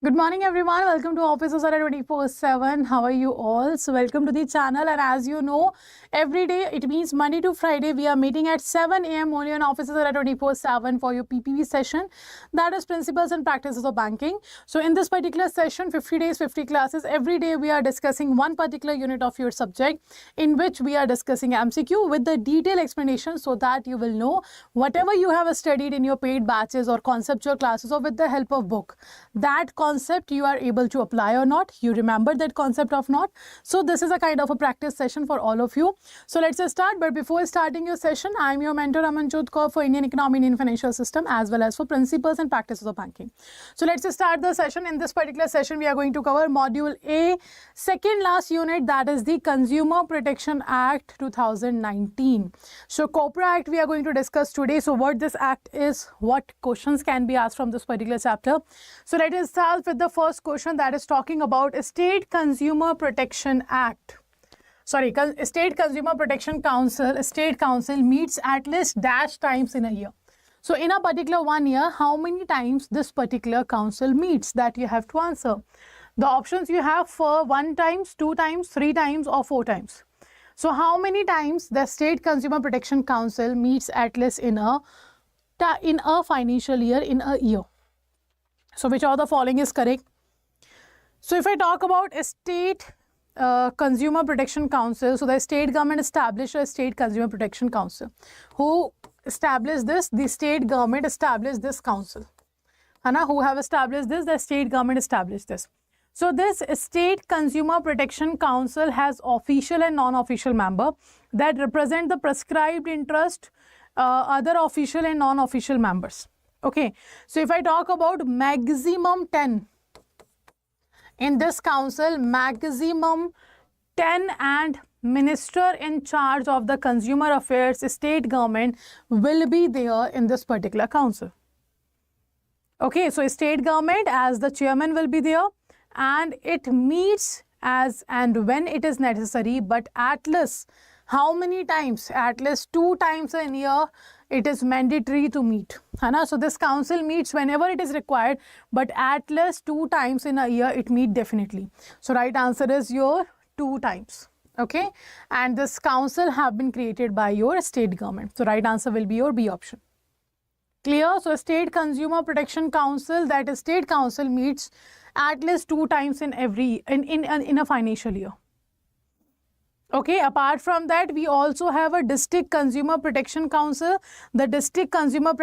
Good morning everyone, welcome to Office of Adda 24/7. How are you all? So welcome to the channel, and as you know, every day, it means Monday to Friday, we are meeting at 7 a.m. only on Office of Adda 24/7 for your PPB session, that is Principles and Practices of Banking. So in this particular session, 50 days, 50 classes, every day we are discussing one particular unit of your subject in which we are discussing MCQ with the detailed explanation so that you will know whatever you have studied in your paid batches or conceptual classes or with the help of book, that concept you are able to apply or not, you remember that concept or not. So this is a kind of a practice session for all of you. So let's just start. But before starting your session, I am your mentor Amanjot Kaur for Indian economy and Indian financial system as well as for principles and practices of banking. So let's just start the session. In this particular session, we are going to cover module A, second last unit, that is the Consumer Protection Act 2019. So Copra Act we are going to discuss today. So what this act is, what questions can be asked from this particular chapter. So let us start with the first question, that is talking about State Consumer Protection Act. Sorry, State Consumer Protection Council, State Council meets at least dash times in a year. So in a particular 1 year, how many times this particular council meets, that you have to answer. The options you have for 1 times, 2 times, 3 times or 4 times. So how many times the State Consumer Protection Council meets at least in a financial year, in a year. So which of the following is correct? So if I talk about a State Consumer Protection Council, so the state government established a State Consumer Protection Council. Who established this? The state government established this council. Who have established this? The state government established this. So this State Consumer Protection Council has official and non-official member that represent the prescribed interest, other official and non-official members. Okay, so if I talk about maximum 10 in this council, maximum 10 and minister in charge of the consumer affairs, state government will be there in this particular council. Okay, so state government as the chairman will be there, and it meets as and when it is necessary, but at least how many times? At least 2 times a year it is mandatory to meet. So this council meets whenever it is required, but at least 2 times in a year it meets definitely. So right answer is your 2 times. Okay, and this council have been created by your state government. So right answer will be your B option. Clear? So State Consumer Protection Council, that is State Council, meets at least 2 times in a financial year. Okay, apart from that, we also have a District Consumer Protection Council. The District Consumer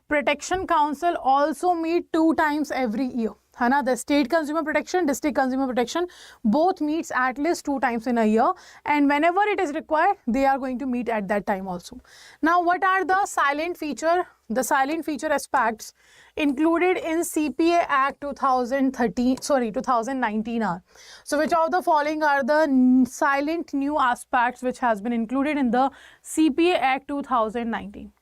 Protection Council also meet 2 times every year. The State Consumer Protection, District Consumer Protection, both meets at least 2 times in a year, and whenever it is required, they are going to meet at that time also. Now, what are the silent feature? The silent feature aspects included in CPA Act 2019 are. So which of the following are the silent new aspects which has been included in the CPA Act 2019?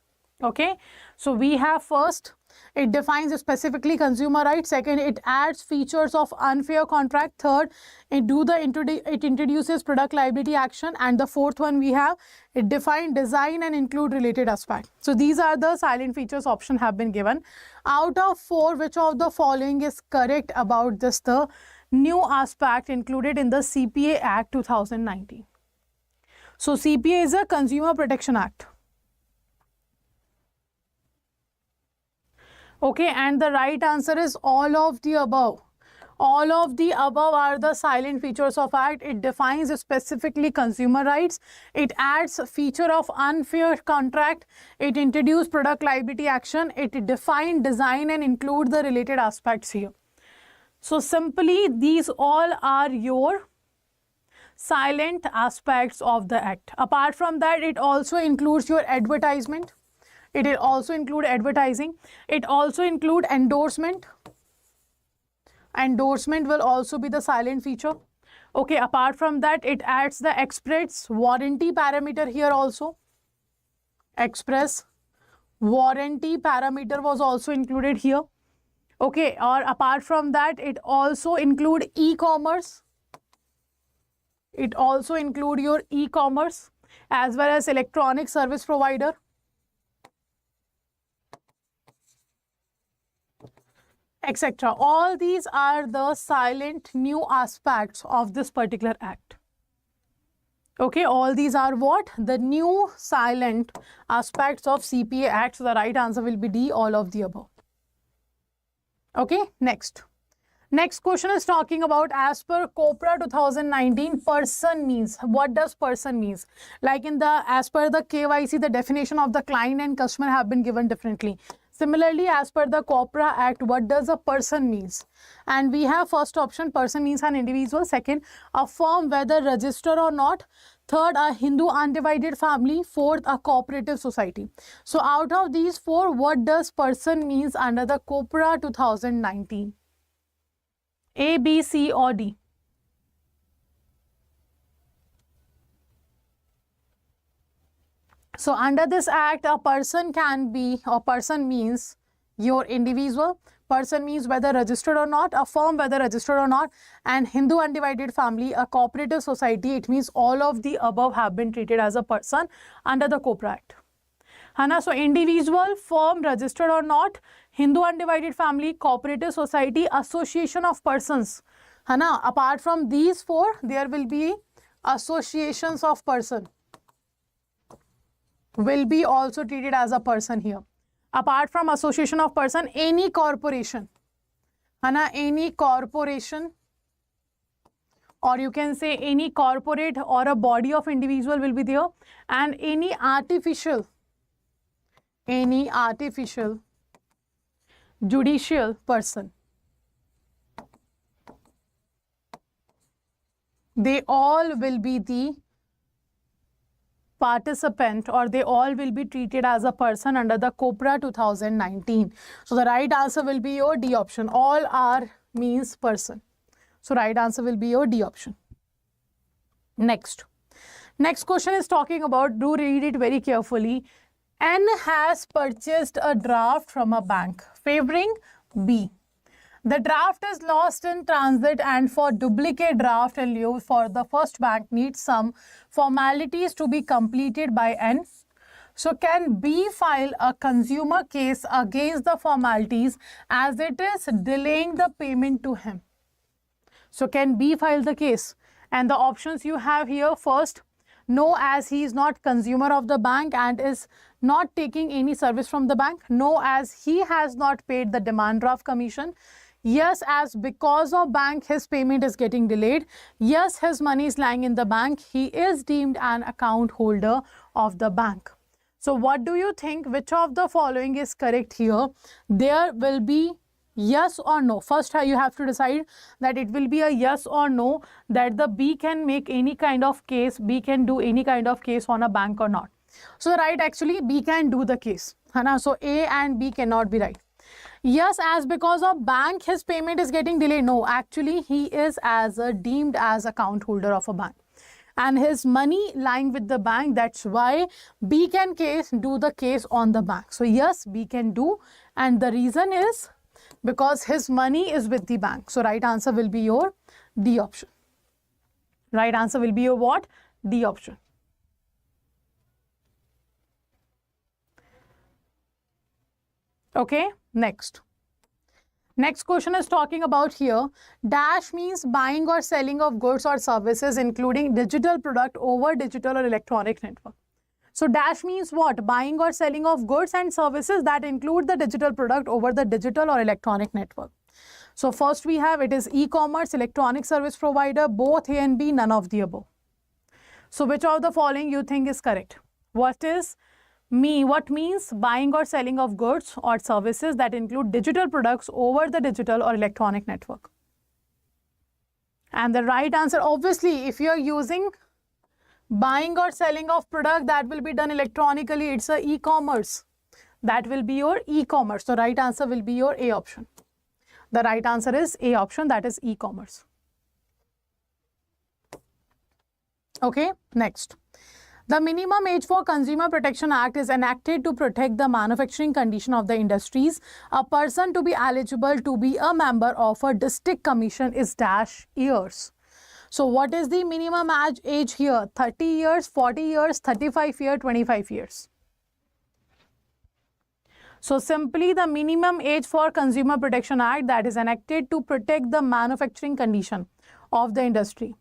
Okay, so we have first, it defines specifically consumer rights. Second, it adds features of unfair contract. Third, it introduces product liability action. And the fourth one we have, it define design and include related aspect. So these are the silent features option have been given. Out of 4, which of the following is correct about this, the new aspect included in the CPA Act 2019? So CPA is a Consumer Protection Act. Okay, and the right answer is all of the above. All of the above are the silent features of Act. It defines specifically consumer rights. It adds a feature of unfair contract. It introduces product liability action. It defines design and include the related aspects here. So simply these all are your silent aspects of the Act. Apart from that, it also includes your advertisement. It will also include advertising. It also include endorsement. Endorsement will also be the silent feature. Okay, apart from that, it adds the express warranty parameter here also. Express warranty parameter was also included here. Okay, or apart from that, it also include e-commerce. It also include your e-commerce as well as electronic service provider. etc. All these are the silent new aspects of this particular act. Okay, all these are what? The new silent aspects of CPA Act. So the right answer will be D, all of the above. Okay, next. Next question is talking about, as per COPRA 2019, person means. What does person means? Like in the, as per the KYC, the definition of the client and customer have been given differently. Similarly, as per the COPRA Act, what does a person means? And we have first option, person means an individual. Second, a firm, whether registered or not. Third, a Hindu undivided family. Fourth, a cooperative society. So out of these four, what does person means under the COPRA 2019? A, B, C or D? So under this act, a person can be, or person means your individual. Person means whether registered or not, a firm whether registered or not, and Hindu undivided family, a cooperative society. It means all of the above have been treated as a person under the COPRA Act. Hana, so individual, firm, registered or not, Hindu undivided family, cooperative society, association of persons. Hana, apart from these four, there will be associations of person. Will be also treated as a person here. Apart from association of person, any corporation. Hana, any corporation, or you can say any corporate or a body of individual will be there, and any artificial judicial person. They all will be the participant, or they all will be treated as a person under the COPRA 2019. So the right answer will be your D option. All are means person. So right answer will be your D option. Next question is talking about, do read it very carefully. N has purchased a draft from a bank favoring B. The draft is lost in transit, and for duplicate draft in lieu for the first bank needs some formalities to be completed by N. So can B file a consumer case against the formalities as it is delaying the payment to him? So can B file the case? And the options you have here, first, no, as he is not consumer of the bank and is not taking any service from the bank. No, as he has not paid the demand draft commission. Yes, as because of bank his payment is getting delayed. Yes, his money is lying in the bank. He is deemed an account holder of the bank. So what do you think? Which of the following is correct here? There will be yes or no. First, you have to decide that it will be a yes or no, that the B can make any kind of case, B can do any kind of case on a bank or not. So right, actually B can do the case. So A and B cannot be right. Yes, as because of bank his payment is getting delayed. No, actually he is deemed as account holder of a bank, and his money lying with the bank. That's why B can do the case on the bank. So yes, B can do, and the reason is because his money is with the bank. So right answer will be your D option. Right answer will be your what? D option. Okay, next question is talking about here, dash means buying or selling of goods or services including digital product over digital or electronic network. So dash means what? Buying or selling of goods and services that include the digital product over the digital or electronic network. So first we have, it is e-commerce, electronic service provider, both A and B, none of the above. So which of the following you think is correct? What means buying or selling of goods or services that include digital products over the digital or electronic network? And the right answer, obviously, if you are using buying or selling of product that will be done electronically, it's a e-commerce. That will be your e-commerce. The right answer will be your A option. The right answer is A option, that is e-commerce. Okay, next. The Minimum Age for Consumer Protection Act is enacted to protect the manufacturing condition of the industries. A person to be eligible to be a member of a district commission is dash years. So what is the minimum age here? 30 years, 40 years, 35 years, 25 years. So simply the Minimum Age for Consumer Protection Act that is enacted to protect the manufacturing condition of the industry.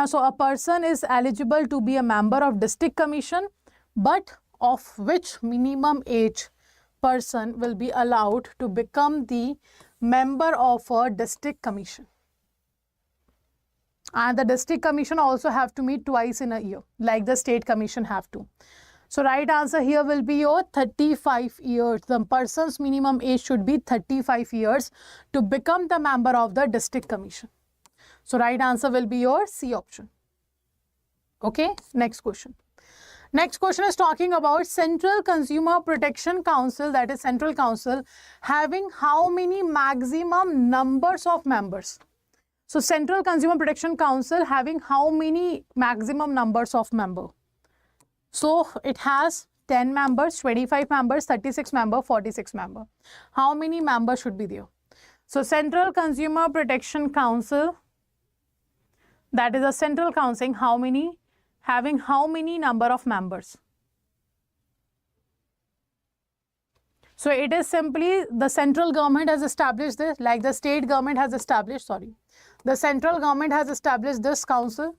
So a person is eligible to be a member of district commission, but of which minimum age person will be allowed to become the member of a district commission. And the district commission also have to meet twice in a year, like the state commission have to. So right answer here will be your 35 years. The person's minimum age should be 35 years to become the member of the district commission. So right answer will be your C option. Okay, next question. Next question is talking about Central Consumer Protection Council, that is Central Council, having how many maximum numbers of members? So Central Consumer Protection Council having how many maximum numbers of members? So it has 10 members, 25 members, 36 members, 46 members. How many members should be there? So Central Consumer Protection Council, that is a central council, having how many number of members? So it is simply the central government has established this, like the state government has established, the central government has established this council.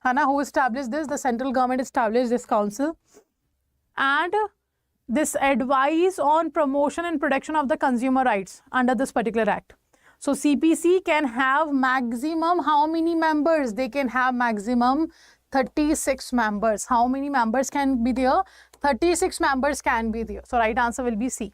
Who established this? The central government established this council. And this advice on promotion and protection of the consumer rights under this particular act. So CPC can have maximum how many members? They can have maximum 36 members. How many members can be there? 36 members can be there. So right answer will be C.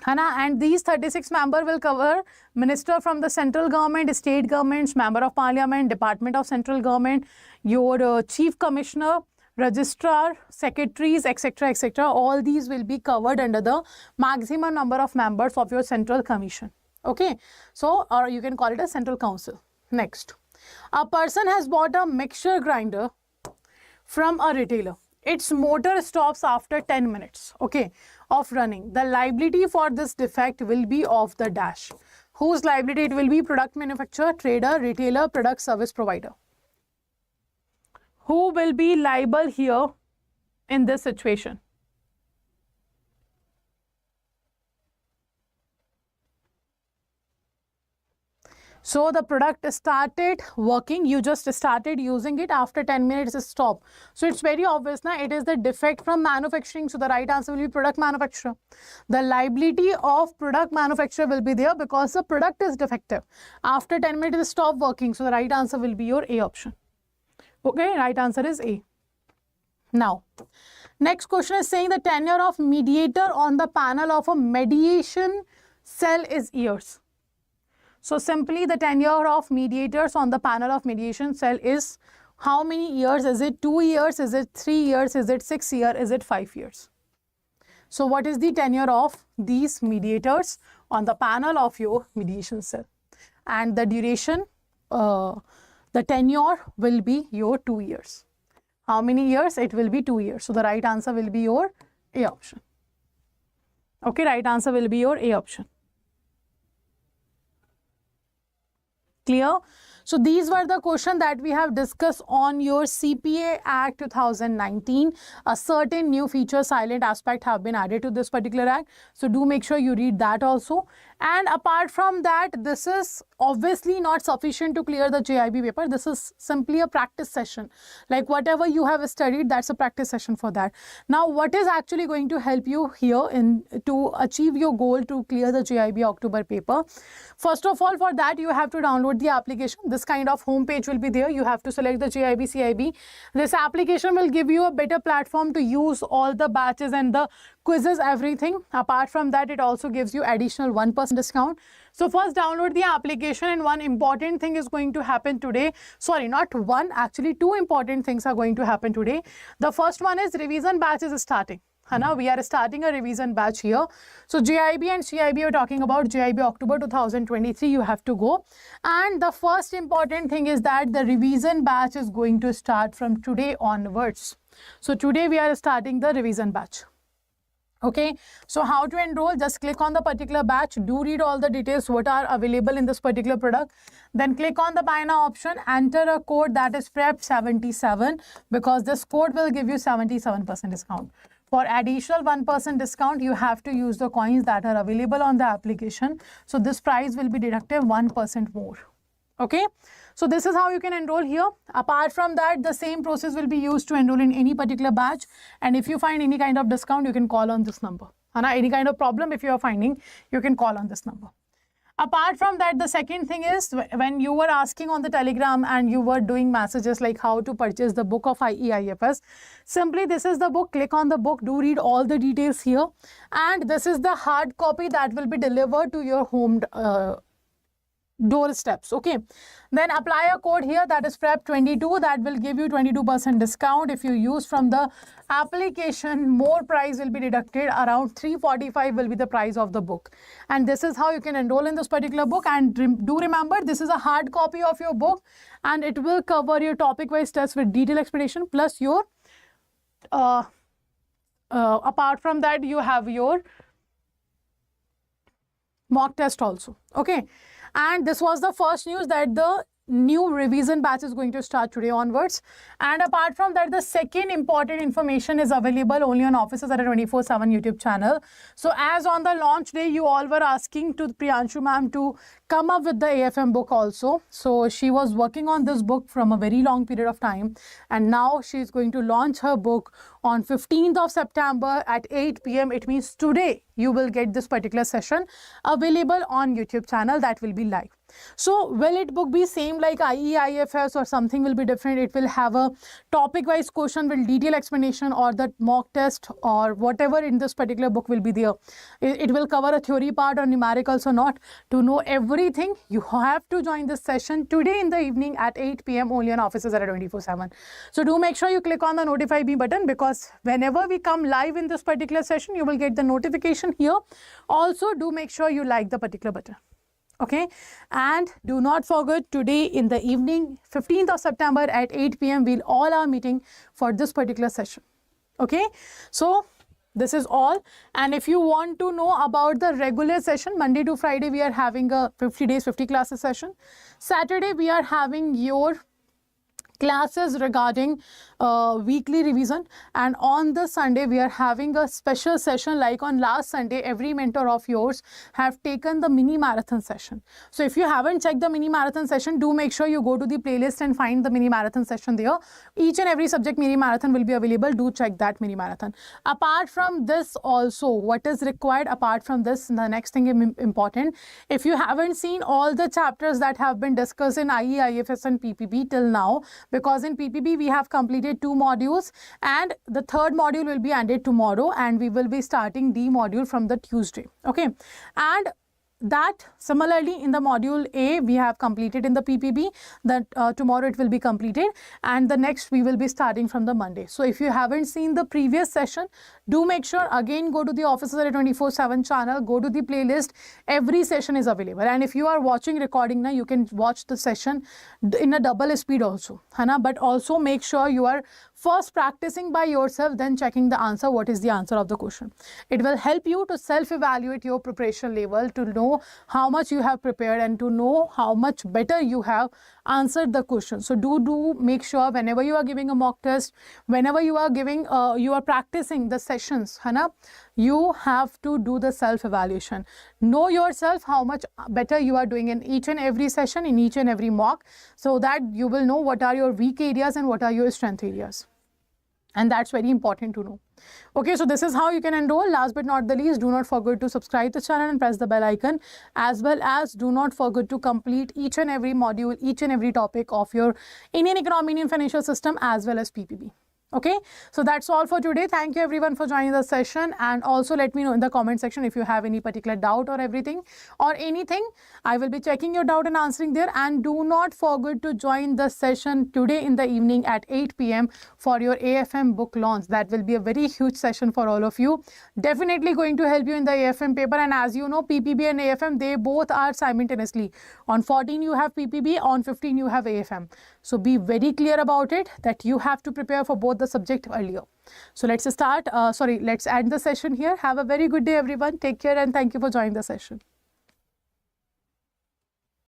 And these 36 members will cover minister from the central government, state governments, member of parliament, department of central government, your chief commissioner, registrar, secretaries, etc., etc. All these will be covered under the maximum number of members of your central commission. Okay, so or you can call it a central council. Next, a person has bought a mixture grinder from a retailer. Its motor stops after 10 minutes, okay, of running. The liability for this defect will be of the dash. Whose liability it will be? Product manufacturer, trader, retailer, product service provider. Who will be liable here in this situation? So the product started working, you just started using it, after 10 minutes it stopped. So it's very obvious now, it is the defect from manufacturing. So the right answer will be product manufacturer. The liability of product manufacturer will be there because the product is defective. After 10 minutes it stopped working. So the right answer will be your A option. Okay, right answer is A. Now, next question is saying the tenure of mediator on the panel of a mediation cell is years. So simply the tenure of mediators on the panel of mediation cell is how many years? Is it 2 years? Is it 3 years? Is it 6 years? Is it 5 years? So what is the tenure of these mediators on the panel of your mediation cell? And the duration, the tenure will be your 2 years. How many years? It will be 2 years. So the right answer will be your A option. Okay, right answer will be your A option. Clear? So these were the questions that we have discussed on your CPA Act 2019. A certain new feature, silent aspect have been added to this particular act. So do make sure you read that also. And apart from that, this is obviously not sufficient to clear the JAIIB paper. This is simply a practice session. Like whatever you have studied, that's a practice session for that. Now, what is actually going to help you here to achieve your goal to clear the JAIIB October paper? First of all, for that, you have to download the application. This kind of home page will be there. You have to select the JAIIB CIB. This application will give you a better platform to use all the batches and the quizzes, everything. Apart from that, it also gives you additional 1% discount. So first download the application, and one important thing is going to happen today. Sorry, not one, actually 2 important things are going to happen today. The first one is revision batch is starting. We are starting a revision batch here. So JAIIB and CIB, we are talking about JAIIB October 2023, you have to go. And the first important thing is that the revision batch is going to start from today onwards. So today we are starting the revision batch. Okay, so how to enroll? Just click on the particular batch, do read all the details what are available in this particular product, then click on the buy now option, enter a code that is PREP77, because this code will give you 77% discount. For additional 1% discount, you have to use the coins that are available on the application. So this price will be deducted 1% more. Okay, so this is how you can enroll here. Apart from that, the same process will be used to enroll in any particular batch. And if you find any kind of discount, you can call on this number. Any kind of problem, if you are finding, you can call on this number. Apart from that, the second thing is when you were asking on the Telegram and you were doing messages like how to purchase the book of IEIFS, simply this is the book. Click on the book, do read all the details here. And this is the hard copy that will be delivered to your home doorsteps. Okay, then apply a code here that is PREP22, that will give you 22% discount. If you use from the application, more price will be deducted, around 345 will be the price of the book. And this is how you can enroll in this particular book. And do remember, this is a hard copy of your book and it will cover your topic wise tests with detailed explanation, plus your apart from that, you have your mock test also. Okay, and this was the first news that the new revision batch is going to start today onwards. And apart from that, the second important information is available only on Officers Adda 24/7 YouTube channel. So as on the launch day, you all were asking to Priyanshu ma'am to come up with the AFM book also. So she was working on this book from a very long period of time, and now she is going to launch her book on 15th of September at 8 p.m. It means today you will get this particular session available on YouTube channel that will be live. So will it book be same like IEIFS or something will be different? It will have a topic wise question with detailed explanation, or the mock test or whatever in this particular book will be there. It will cover a theory part or numericals or not. To know everything, you have to join this session today in the evening at 8 p.m. only on Officers Adda 24/7. So do make sure you click on the notify me button, because whenever we come live in this particular session, you will get the notification here. Also do make sure you like the particular button. Okay, and do not forget, today in the evening, 15th of September at 8 p.m. we'll all are meeting for this particular session. Okay, so this is all. And if you want to know about the regular session, Monday to Friday we are having a 50 days 50 classes session. Saturday we are having your classes regarding weekly revision, and on the Sunday we are having a special session. Like on last Sunday, every mentor of yours have taken the mini marathon session. So if you haven't checked the mini marathon session, do make sure you go to the playlist and find the mini marathon session there. Each and every subject mini marathon will be available. Do check that mini marathon. Apart from this also, what is required apart from this, the next thing important, if you haven't seen all the chapters that have been discussed in IEIFS and PPB till now, because in PPB we have completed 2 modules and the third module will be ended tomorrow, and we will be starting D module from the Tuesday. Okay, and that similarly in the module A we have completed in the PPB, that tomorrow it will be completed, and the next we will be starting from the Monday. So if you haven't seen the previous session, do make sure again go to the Officers Adda 24/7 channel, go to the playlist. Every session is available, and if you are watching recording now, you can watch the session in a double speed also, but also make sure you are first practicing by yourself, then checking the answer, what is the answer of the question. It will help you to self-evaluate your preparation level, to know how much you have prepared and to know how much better you have answered the question. So do make sure whenever you are giving a mock test, whenever you are giving, you are practicing the sessions, you have to do the self-evaluation. Know yourself how much better you are doing in each and every session, in each and every mock, so that you will know what are your weak areas and what are your strength areas. And that's very important to know. Okay, so this is how you can enroll. Last but not the least, do not forget to subscribe to the channel and press the bell icon, as well as do not forget to complete each and every module, each and every topic of your Indian economy, Indian financial system, as well as PPB. Okay, so that's all for today. Thank you everyone for joining the session, and also let me know in the comment section if you have any particular doubt or everything or anything. I will be checking your doubt and answering there. And do not forget to join the session today in the evening at 8 p.m. for your AFM book launch. That will be a very huge session for all of you. Definitely going to help you in the AFM paper. And as you know, PPB and AFM, they both are simultaneously. On 14 you have PPB, on 15 you have AFM. So be very clear about it that you have to prepare for both the subject earlier. So let's end the session here. Have a very good day, everyone. Take care and thank you for joining the session.